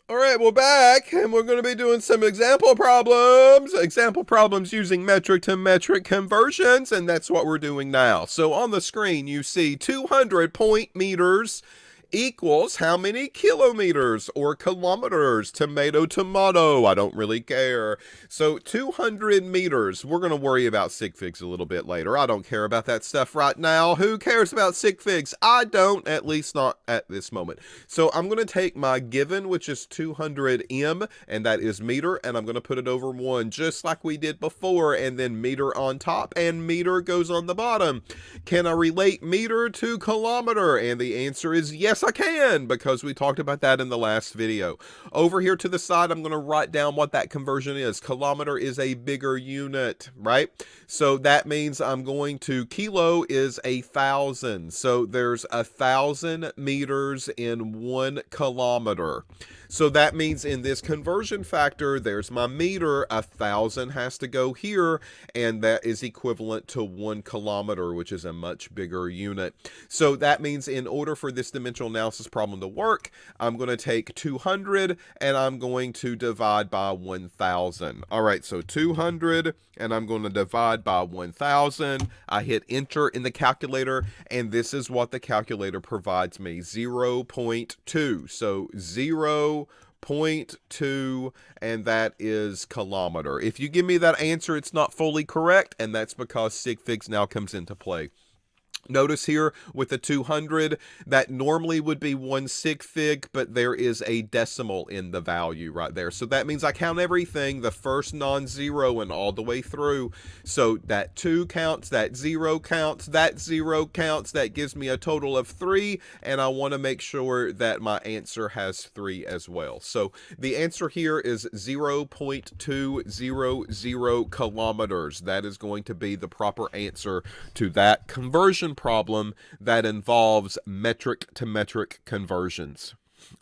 All right, we're back, and we're going to be doing some example problems. Example problems using metric to metric conversions, and that's what we're doing now. So on the screen, you see 200 point meters equals how many kilometers or kilometers? Tomato, tomato. I don't really care. So 200 meters. We're going to worry about sig figs a little bit later. I don't care about that stuff right now. Who cares about sig figs? I don't, at least not at this moment. So I'm going to take my given, which is 200 m, and that is meter, and I'm going to put it over 1, just like we did before, and then meter on top, and meter goes on the bottom. Can I relate meter to kilometer? And the answer is yes, I can, because we talked about that in the last video. Over here to the side, I'm going to write down what that conversion is. Kilometer is a bigger unit, right? So that means I'm going to, kilo is 1,000. So there's 1,000 meters in 1 kilometer. So that means in this conversion factor, there's my meter, 1,000 has to go here, and that is equivalent to 1 kilometer, which is a much bigger unit. So that means in order for this dimensional analysis problem to work, I'm going to take 200 and I'm going to divide by 1,000. All right, so 200 and I'm going to divide by 1,000. I hit enter in the calculator, and this is what the calculator provides me, 0.2. So 0.2, and that is kilometer. If you give me that answer, it's not fully correct, and that's because sig figs now comes into play. Notice here with the 200, that normally would be 1 sig fig, but there is a decimal in the value right there. So that means I count everything, the first non-zero and all the way through. So that 2 counts, that 0 counts, that 0 counts. That gives me a total of 3, and I want to make sure that my answer has 3 as well. So the answer here is 0.200 kilometers. That is going to be the proper answer to that conversion problem that involves metric to metric conversions.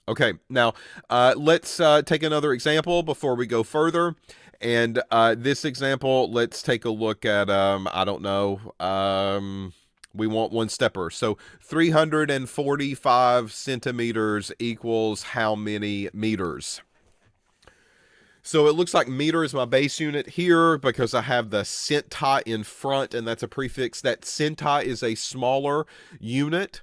Okay, now let's take another example before we go further. And this example, let's take a look at, I don't know, we want one stepper. So 345 centimeters equals how many meters? So it looks like meter is my base unit here because I have the centi in front, and that's a prefix. That centi is a smaller unit.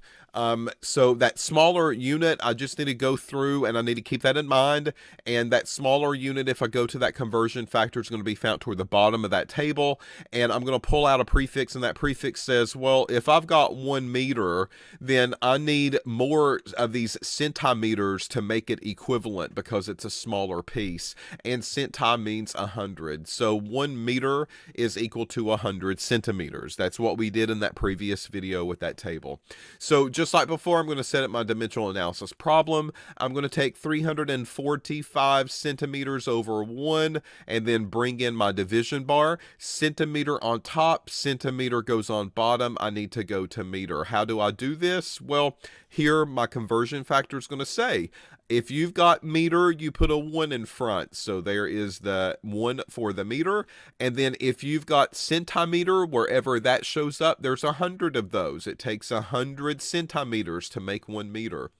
So that smaller unit, I just need to go through and I need to keep that in mind. And that smaller unit, if I go to that conversion factor, is going to be found toward the bottom of that table. And I'm going to pull out a prefix, and that prefix says, well, if I've got 1 meter, then I need more of these centimeters to make it equivalent because it's a smaller piece. And centi means 100. So 1 meter is equal to 100 centimeters. That's what we did in that previous video with that table. So just like before, I'm going to set up my dimensional analysis problem. I'm going to take 345 centimeters over 1 and then bring in my division bar. Centimeter on top, centimeter goes on bottom. I need to go to meter. How do I do this? Well, here my conversion factor is going to say, if you've got meter, you put a 1 in front. So there is the 1 for the meter. And then if you've got centimeter, wherever that shows up, there's 100 of those. It takes 100 centimeters to make 1 meter.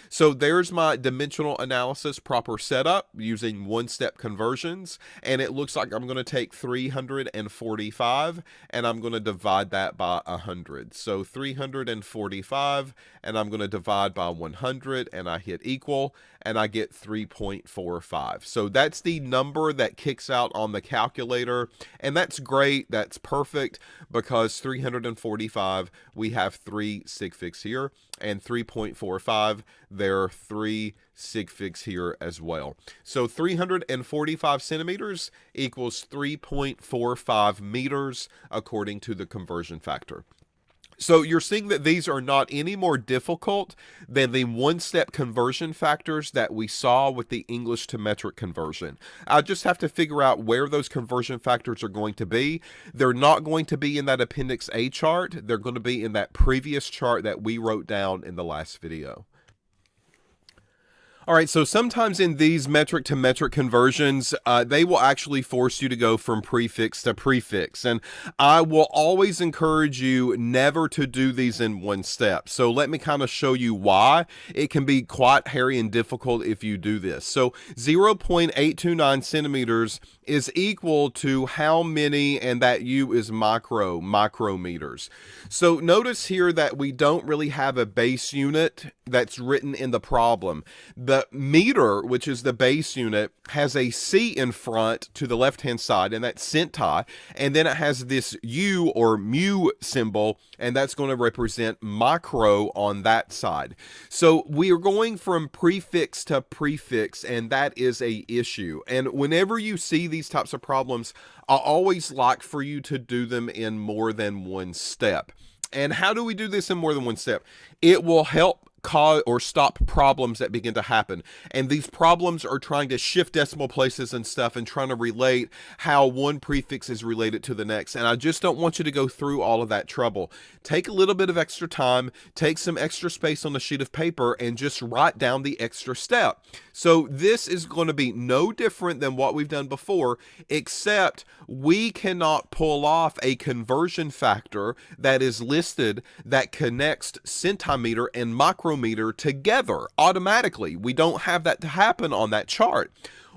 So there's my dimensional analysis proper setup using one-step conversions. And it looks like I'm going to take 345 and I'm going to divide that by 100. So 345 and I'm going to divide by 100 and I hit equal, and I get 3.45. So that's the number that kicks out on the calculator, and that's great. That's perfect because 345, we have 3 sig figs here, and 3.45, there are 3 sig figs here as well. So 345 centimeters equals 3.45 meters according to the conversion factor. So you're seeing that these are not any more difficult than the one-step conversion factors that we saw with the English to metric conversion. I just have to figure out where those conversion factors are going to be. They're not going to be in that Appendix A chart. They're going to be in that previous chart that we wrote down in the last video. All right, so sometimes in these metric to metric conversions, they will actually force you to go from prefix to prefix. And I will always encourage you never to do these in one step. So let me kind of show you why it can be quite hairy and difficult if you do this. So 0.829 centimeters is equal to how many, and that U is micrometers. So notice here that we don't really have a base unit that's written in the problem. The meter, which is the base unit, has a C in front to the left-hand side, and that's centi, and then it has this U or mu symbol, and that's going to represent micro on that side. So we are going from prefix to prefix, and that is a issue. And whenever you see these types of problems, I always like for you to do them in more than one step. And how do we do this in more than one step? It will help cause or stop problems that begin to happen. And these problems are trying to shift decimal places and stuff and trying to relate how one prefix is related to the next. And I just don't want you to go through all of that trouble. Take a little bit of extra time, take some extra space on a sheet of paper, and just write down the extra step. So this is going to be no different than what we've done before, except we cannot pull off a conversion factor that is listed that connects centimeter and micrometer together automatically. We don't have that to happen on that chart.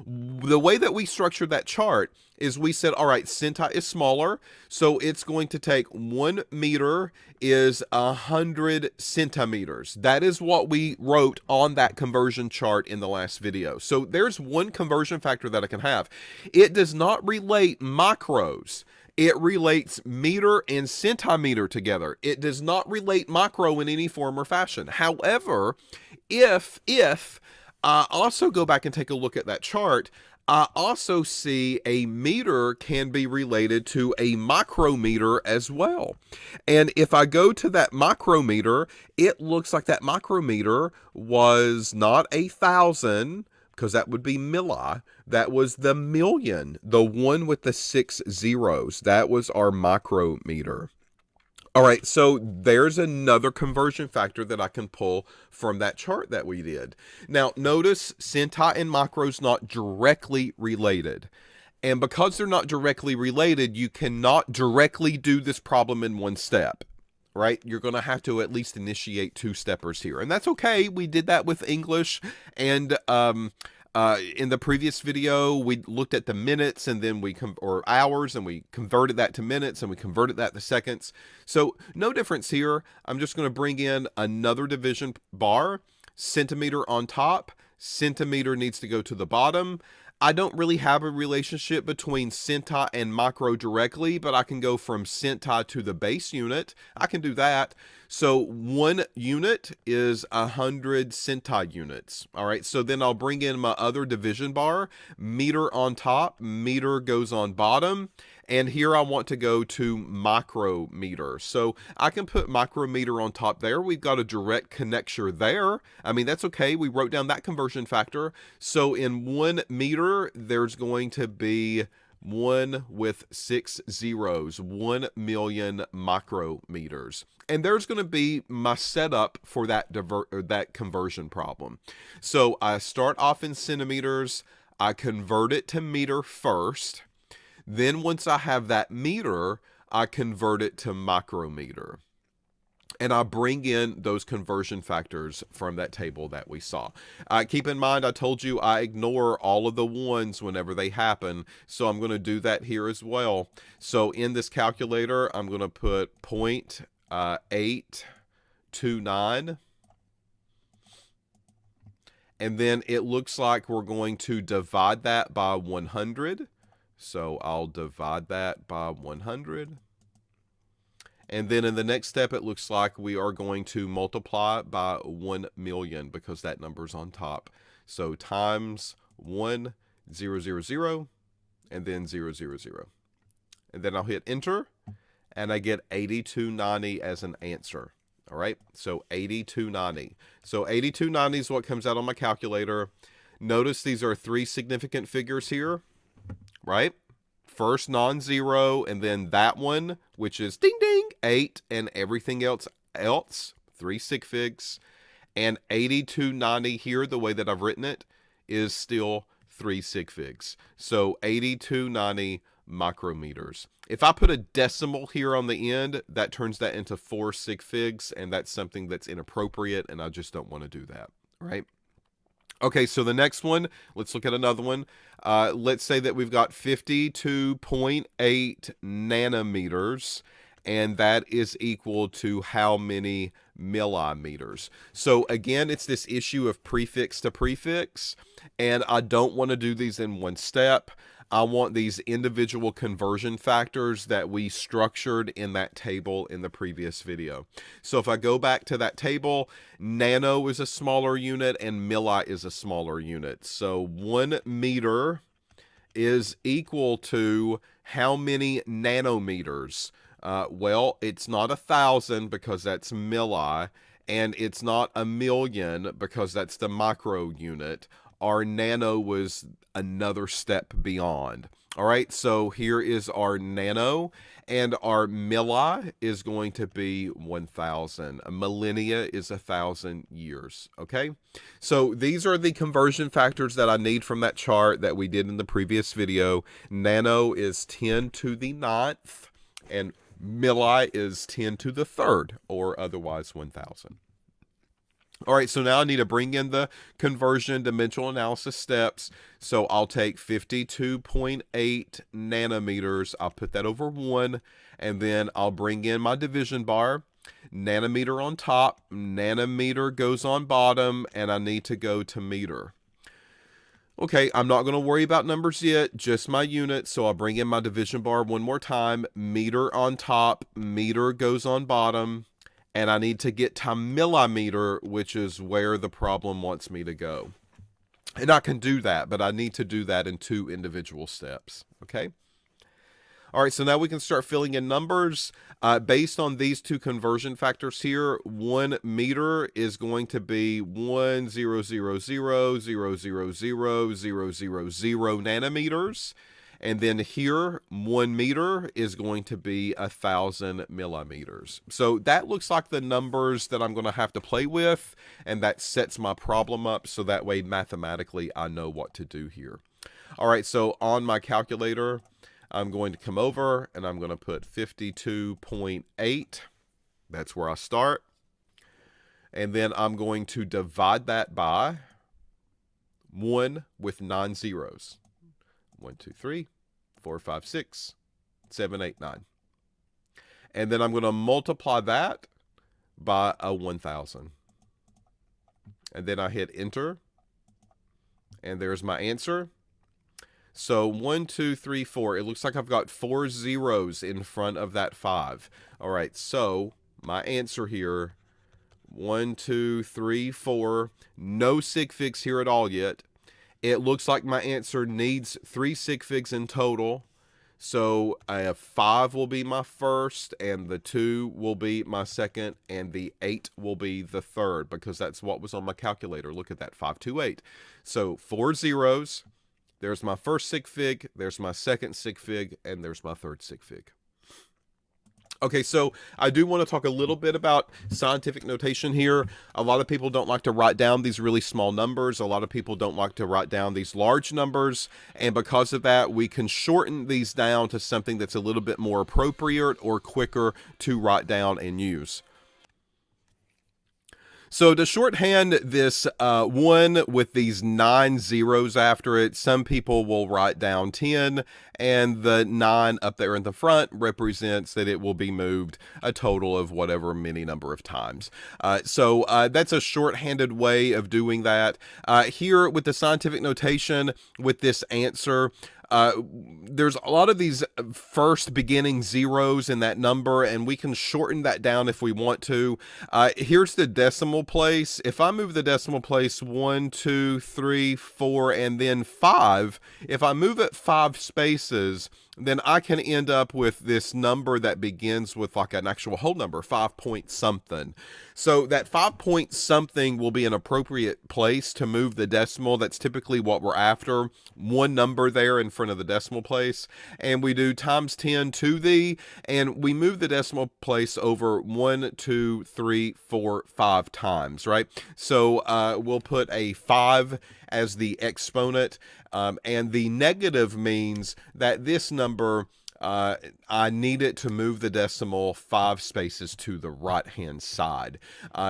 The way that we structured that chart is we said, all right, centi is smaller, so it's going to take 1 meter is 100 centimeters. That is what we wrote on that conversion chart in the last video. So there's one conversion factor that I can have. It does not relate micros. It relates meter and centimeter together. It does not relate micro in any form or fashion. However, if I also go back and take a look at that chart, I also see a meter can be related to a micrometer as well. And if I go to that micrometer, it looks like that micrometer was not 1,000, because that would be milli. That was the million, the one with the 6 zeros. That was our micrometer. All right, so there's another conversion factor that I can pull from that chart that we did. Now, notice centi and micro's not directly related. And because they're not directly related, you cannot directly do this problem in one step, right? You're going to have to at least initiate two-steppers here. And that's okay. We did that with English, and in the previous video, we looked at the minutes and then or hours, and we converted that to minutes, and we converted that to seconds. So no difference here. I'm just going to bring in another division bar, centimeter on top. Centimeter needs to go to the bottom. I don't really have a relationship between centi and micro directly, but I can go from centi to the base unit. I can do that. So 1 unit is 100 centi units. All right, so then I'll bring in my other division bar, meter on top, meter goes on bottom, and here I want to go to micrometer. So I can put micrometer on top there. We've got a direct connection there. I mean, that's okay. We wrote down that conversion factor. So in 1 meter, there's going to be 1 with 6 zeros, 1 million micrometers. And there's going to be my setup for that conversion problem. So I start off in centimeters. I convert it to meter first. Then once I have that meter, I convert it to micrometer. And I bring in those conversion factors from that table that we saw. Keep in mind, I told you I ignore all of the ones whenever they happen. So I'm going to do that here as well. So in this calculator, I'm going to put 0.829. And then it looks like we're going to divide that by 100. So I'll divide that by 100. And then in the next step, it looks like we are going to multiply by 1 million because that number's on top. So times 1, 0, 0, 0, and then 0, 0, 0. And then I'll hit enter, and I get 8290 as an answer. All right, so 8290. So 8290 is what comes out on my calculator. Notice these are 3 significant figures here, right? First non-zero, and then that one, which is ding ding 8, and everything else 3 sig figs. And 8290 here, the way that I've written it, is still 3 sig figs. So 8290 micrometers. If I put a decimal here on the end, that turns that into 4 sig figs, and that's something that's inappropriate, and I just don't want to do that, right? Okay, so the next one, let's look at another one. Let's say that we've got 52.8 nanometers, and that is equal to how many millimeters? So again, it's this issue of prefix to prefix, and I don't want to do these in one step. I want these individual conversion factors that we structured in that table in the previous video. So if I go back to that table, nano is a smaller unit and milli is a smaller unit. So 1 meter is equal to how many nanometers? Well, it's not 1,000 because that's milli, and it's not 1,000,000 because that's the micro unit. Our nano was another step beyond. All right, so here is our nano, and our milli is going to be 1,000. A millennia is 1,000 years, okay? So these are the conversion factors that I need from that chart that we did in the previous video. Nano is 10 to the 9th, and milli is 10 to the 3rd, or otherwise 1,000. All right, so now I need to bring in the conversion dimensional analysis steps. So I'll take 52.8 nanometers. I'll put that over 1, and then I'll bring in my division bar. Nanometer on top, nanometer goes on bottom, and I need to go to meter. Okay, I'm not going to worry about numbers yet, just my units. So I'll bring in my division bar one more time. Meter on top, meter goes on bottom. And I need to get to millimeter, which is where the problem wants me to go. And I can do that, but I need to do that in 2 individual steps, okay? All right, so now we can start filling in numbers. Based on these 2 conversion factors here, 1 meter is going to be 1,000,000,000,000 nanometers. And then here, 1 meter is going to be 1,000 millimeters. So that looks like the numbers that I'm going to have to play with, and that sets my problem up so that way mathematically I know what to do here. All right, so on my calculator, I'm going to come over and I'm going to put 52.8. That's where I start. And then I'm going to divide that by 1 with 9 zeros. 1, 2, 3, 4, 5, 6, 7, 8, 9. And then I'm going to multiply that by a 1,000. And then I hit enter. And there's my answer. So 1, 2, 3, 4. It looks like I've got 4 zeros in front of that 5. All right, so my answer here, 1, 2, 3, 4. No sig figs here at all yet. It looks like my answer needs 3 sig figs in total. So 5 will be my first, and the 2 will be my second, and the 8 will be the third, because that's what was on my calculator. Look at that, 528. So 4 zeros. There's my first sig fig, there's my second sig fig, and there's my third sig fig. Okay, so I do want to talk a little bit about scientific notation here. A lot of people don't like to write down these really small numbers. A lot of people don't like to write down these large numbers. And because of that, we can shorten these down to something that's a little bit more appropriate or quicker to write down and use. So to shorthand this 1 with these 9 zeros after it, some people will write down 10, and the 9 up there in the front represents that it will be moved a total of whatever many number of times. So that's a shorthanded way of doing that. Here with the scientific notation, with this answer, there's a lot of these first beginning zeros in that number, and we can shorten that down if we want to. Here's the decimal place. If I move the decimal place 1, 2, 3, 4, and then 5, if I move it 5 spaces, then I can end up with this number that begins with like an actual whole number, 5 point something. So that 5 point something will be an appropriate place to move the decimal. That's typically what we're after. One number there in front of the decimal place. And we do times 10 to the, and we move the decimal place over 1, 2, 3, 4, 5 times, right? So we'll put a 5 as the exponent, and the negative means that this number, I need it to move the decimal 5 spaces to the right-hand side.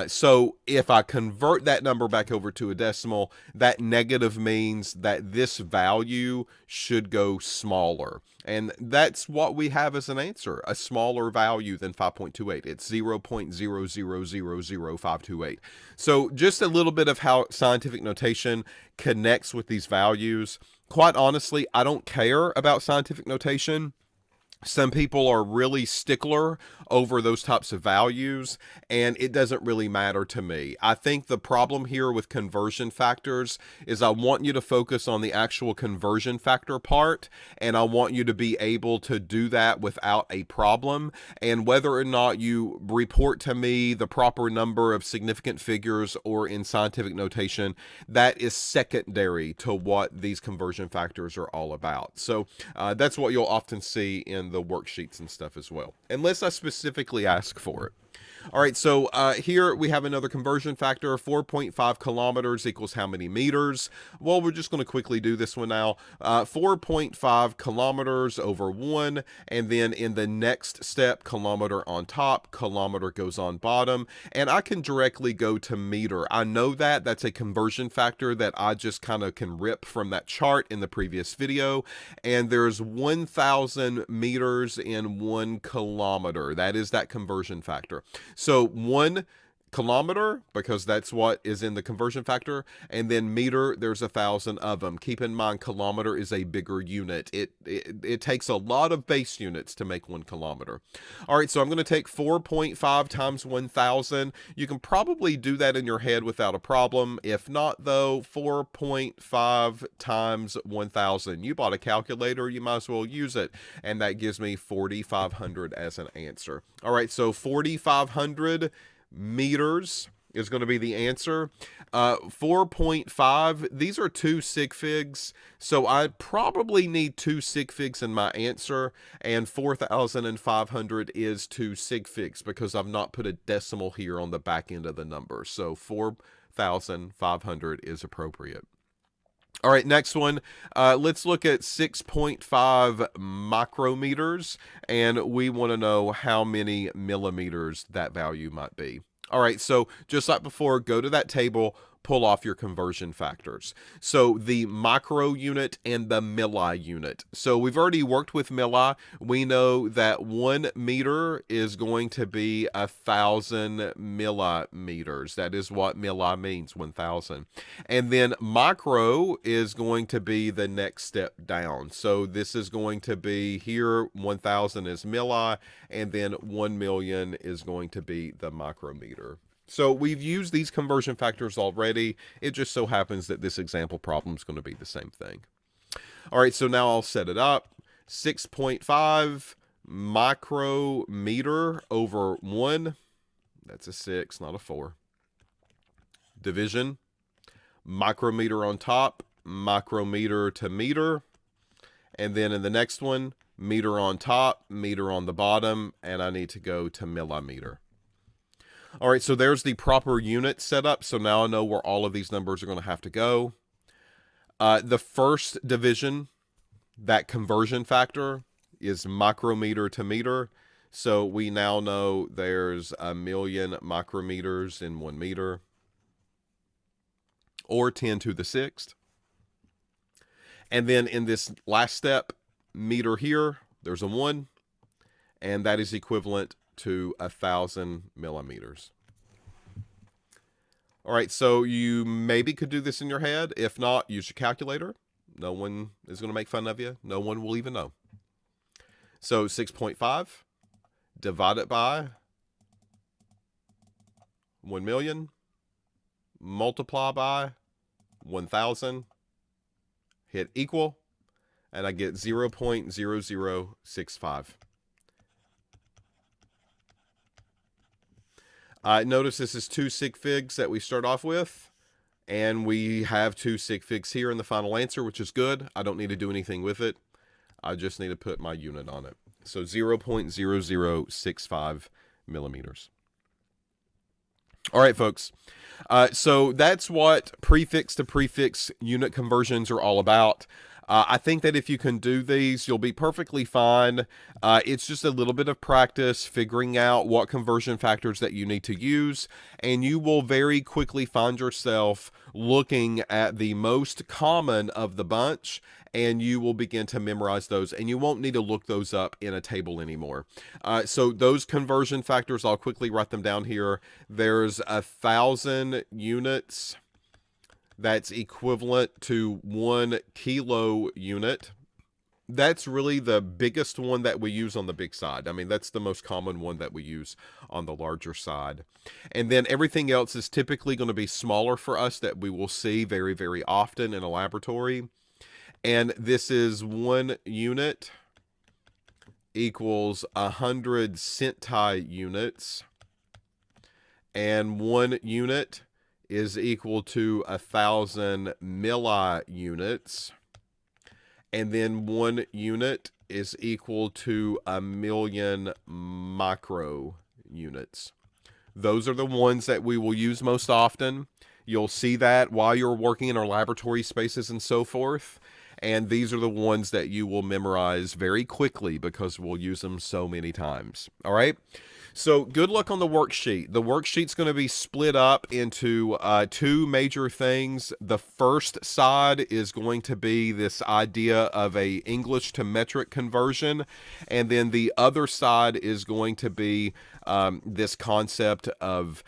So if I convert that number back over to a decimal, that negative means that this value should go smaller. And that's what we have as an answer, a smaller value than 5.28. It's 0.00000528. So just a little bit of how scientific notation connects with these values. Quite honestly, I don't care about scientific notation. Some people are really stickler over those types of values, and it doesn't really matter to me. I think the problem here with conversion factors is I want you to focus on the actual conversion factor part, and I want you to be able to do that without a problem. And whether or not you report to me the proper number of significant figures or in scientific notation, that is secondary to what these conversion factors are all about. So that's what you'll often see in the worksheets and stuff as well, unless I specifically ask for it. All right, so here we have another conversion factor. 4.5 kilometers equals how many meters? Well, we're just going to quickly do this one now. 4.5 kilometers over 1, and then in the next step, kilometer on top, kilometer goes on bottom, and I can directly go to meter. I know that. That's a conversion factor that I just kind of can rip from that chart in the previous video, and there's 1,000 meters in 1 kilometer. That is that conversion factor. So 1 kilometer, because that's what is in the conversion factor, and then meter, there's 1,000 of them. Keep in mind, kilometer is a bigger unit. It takes a lot of base units to make 1 kilometer. All right, so I'm going to take 4.5 times 1,000. You can probably do that in your head without a problem. If not, though, 4.5 times 1,000. You bought a calculator, you might as well use it, and that gives me 4,500 as an answer. All right, so 4,500 meters is going to be the answer. 4.5, these are 2 sig figs, so I probably need 2 sig figs in my answer, and 4,500 is 2 sig figs because I've not put a decimal here on the back end of the number, so 4,500 is appropriate. All right, next one. Let's look at 6.5 micrometers, and we want to know how many millimeters that value might be. All right, so just like before, go to that table, pull off your conversion factors. So the micro unit and the milli unit. So we've already worked with milli. We know that 1 meter is going to be 1,000 millimeters. That is what milli means, 1,000. And then micro is going to be the next step down. So this is going to be here, 1,000 is milli, and then 1 million is going to be the micrometer. So we've used these conversion factors already. It just so happens that this example problem is going to be the same thing. All right, so now I'll set it up. 6.5 micrometer over 1. That's a 6, not a 4. Division. Micrometer on top, micrometer to meter. And then in the next one, meter on top, meter on the bottom, and I need to go to millimeter. All right, so there's the proper unit set up. So now I know where all of these numbers are going to have to go. The first division, that conversion factor, is micrometer to meter. So we now know there's 1 million micrometers in 1 meter, or 10 to the 6th. And then in this last step, meter here, there's a 1, and that is equivalent to 1,000 millimeters. All right, so you maybe could do this in your head. If not, use your calculator. No one is going to make fun of you. No one will even know. So 6.5 divided by 1 million, multiply by 1,000, hit equal, and I get 0.0065. Notice this is 2 sig figs that we start off with, and we have 2 sig figs here in the final answer, which is good. I don't need to do anything with it. I just need to put my unit on it. So 0.0065 millimeters. All right, folks. So that's what prefix to prefix unit conversions are all about. I think that if you can do these, you'll be perfectly fine. It's just a little bit of practice figuring out what conversion factors that you need to use, and you will very quickly find yourself looking at the most common of the bunch, and you will begin to memorize those, and you won't need to look those up in a table anymore. So those conversion factors, I'll quickly write them down here. There's 1,000 units. That's equivalent to 1 kilo unit. That's really the biggest one that we use on the big side. I mean, that's the most common one that we use on the larger side. And then everything else is typically going to be smaller for us that we will see very, very often in a laboratory. And this is 1 unit equals 100 centi units. And 1 unit is equal to 1,000 milli units, and then 1 unit is equal to 1,000,000 micro units. Those are the ones that we will use most often. You'll see that while you're working in our laboratory spaces and so forth. And these are the ones that you will memorize very quickly because we'll use them so many times. All right. So good luck on the worksheet. The worksheet's going to be split up into 2 major things. The first side is going to be this idea of a English to metric conversion. And then the other side is going to be this concept of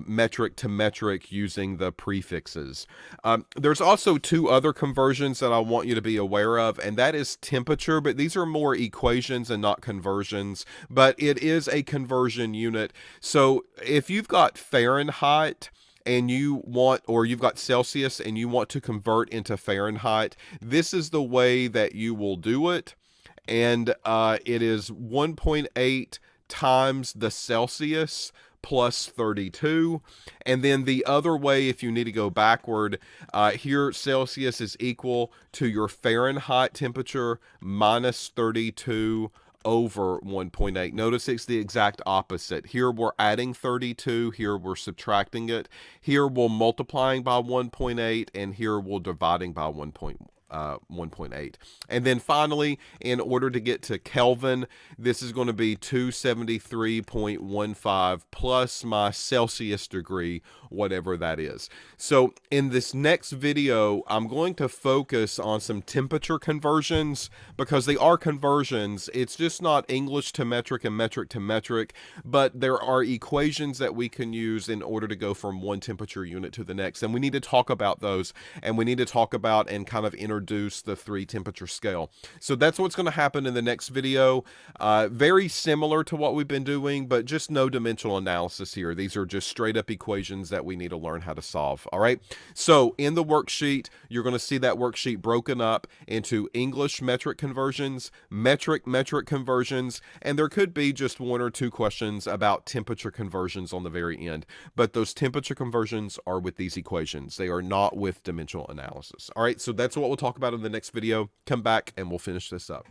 metric to metric using the prefixes. There's also 2 other conversions that I want you to be aware of, and that is temperature, but these are more equations and not conversions, but it is a conversion unit. So if you've got Fahrenheit and you want, or you've got Celsius and you want to convert into Fahrenheit, this is the way that you will do it. And it is 1.8 times the Celsius plus 32. And then the other way, if you need to go backward, here Celsius is equal to your Fahrenheit temperature minus 32 over 1.8. Notice it's the exact opposite. Here we're adding 32, here we're subtracting it. Here we're multiplying by 1.8, and here we're dividing by 1.8. And then finally, in order to get to Kelvin, this is going to be 273.15 plus my Celsius degree, whatever that is. So in this next video, I'm going to focus on some temperature conversions because they are conversions. It's just not English to metric and metric to metric, but there are equations that we can use in order to go from one temperature unit to the next. And we need to talk about those, and we need to talk about and kind of introduce the 3 temperature scale. So that's what's going to happen in the next video. Very similar to what we've been doing, but just no dimensional analysis here. These are just straight up equations that we need to learn how to solve. All right. So in the worksheet, you're going to see that worksheet broken up into English metric conversions, metric conversions, and there could be just 1 or 2 questions about temperature conversions on the very end. But those temperature conversions are with these equations. They are not with dimensional analysis. All right. So that's what we'll talk about in the next video. Come back and we'll finish this up.